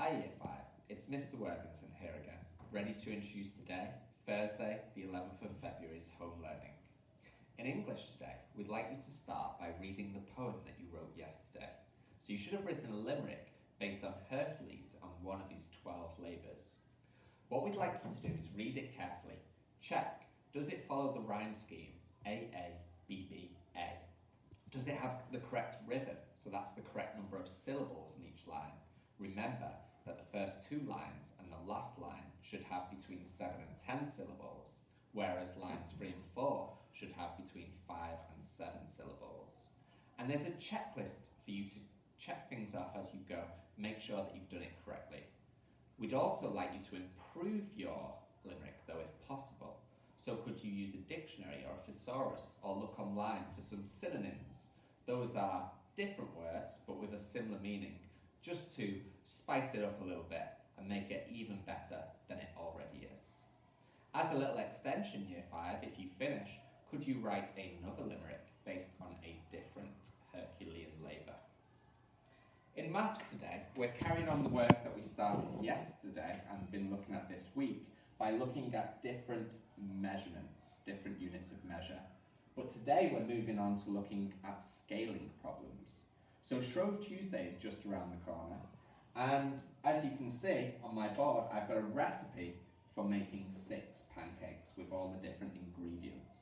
Hi Year 5, it's Mr Worthington here again, ready to introduce today, Thursday the 11th of February's home learning. In English today, we'd like you to start by reading the poem that you wrote yesterday. So you should have written a limerick based on Hercules and one of his 12 labours. What we'd like you to do is read it carefully, check, does it follow the rhyme scheme A, B, B, A? Does it have the correct rhythm, so that's the correct number of syllables in each line? Remember that the first two lines and the last line should have between 7 and 10 syllables, whereas lines 3 and 4 should have between 5 and 7 syllables. And there's a checklist for you to check things off as you go, make sure that you've done it correctly. We'd also like you to improve your limerick, though, if possible. So could you use a dictionary or a thesaurus, or look online for some synonyms? Those are different words, but with a similar meaning, just to spice it up a little bit and make it even better than it already is. As a little extension, Year 5, if you finish, could you write another limerick based on a different Herculean labour? In maths today, we're carrying on the work that we started yesterday and been looking at this week by looking at different measurements, different units of measure. But today we're moving on to looking at scaling problems. So Shrove Tuesday is just around the corner, and as you can see on my board, I've got a recipe for making 6 pancakes with all the different ingredients.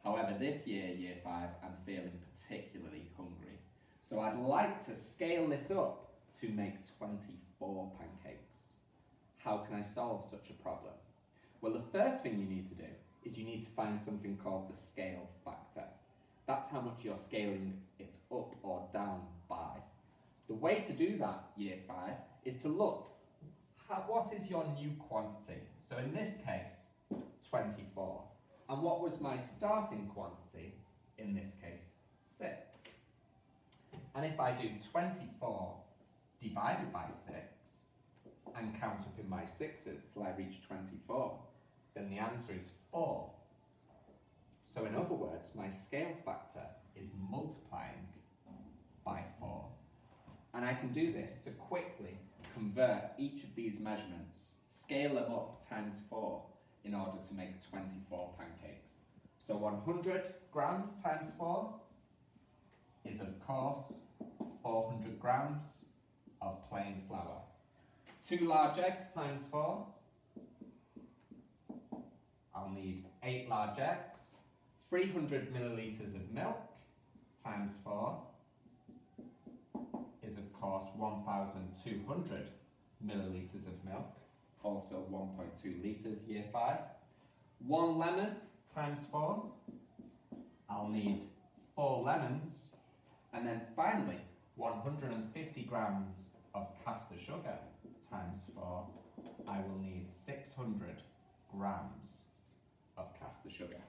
However, this year, Year 5, I'm feeling particularly hungry. So I'd like to scale this up to make 24 pancakes. How can I solve such a problem? Well, the first thing you need to do is you need to find something called the scale factor. That's how much you're scaling it up or down by. The way to do that, Year 5, is to look what is your new quantity. So in this case, 24. And what was my starting quantity? In this case, 6. And if I do 24 divided by 6 and count up in my 6's till I reach 24, then the answer is 4. So in other words, my scale factor is multiplying by 4. And I can do this to quickly convert each of these measurements, scale them up times 4 in order to make 24 pancakes. So 100 grams times 4 is of course 400 grams of plain flour. 2 large eggs times 4, I'll need 8 large eggs. 300 millilitres of milk times 4 is of course 1,200 millilitres of milk, also 1.2 litres, Year 5. 1 lemon times 4, I'll need 4 lemons. And then finally, 150 grams of caster sugar times 4, I will need 600 grams of caster sugar.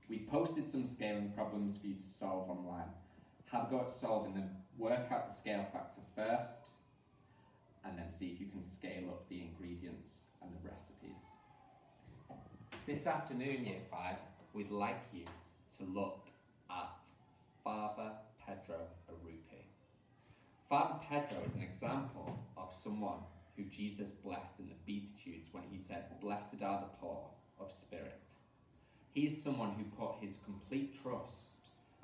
We've posted some scaling problems for you to solve online. Have a go at solving them, work out the scale factor first, and then see if you can scale up the ingredients and the recipes. This afternoon, Year 5, we'd like you to look at Father Pedro Arrupe. Father Pedro is an example of someone who Jesus blessed in the Beatitudes when he said, "Blessed are the poor of spirit." He is someone who put his complete trust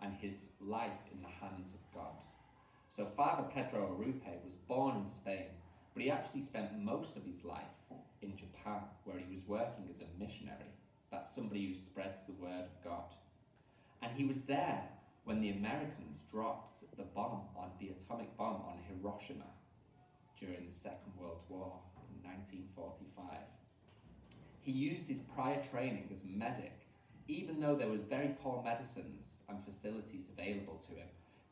and his life in the hands of God. So Father Pedro Arrupe was born in Spain, but he actually spent most of his life in Japan, where he was working as a missionary. That's somebody who spreads the word of God. And he was there when the Americans dropped the atomic bomb on Hiroshima during the Second World War in 1945. He used his prior training as a medic, even though there were very poor medicines and facilities available to him,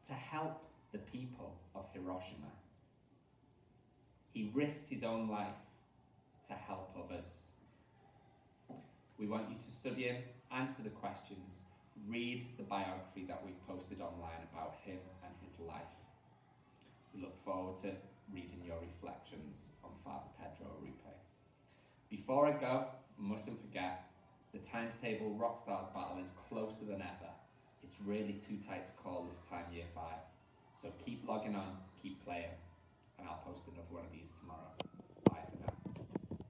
to help the people of Hiroshima. He risked his own life to help others. We want you to study him, answer the questions, read the biography that we've posted online about him and his life. We look forward to reading your reflections on Father Pedro Arrupe. Before I go, I mustn't forget, the Times Table Rockstars battle is closer than ever. It's really too tight to call this time, Year 5. So keep logging on, keep playing. and I'll post another one of these tomorrow.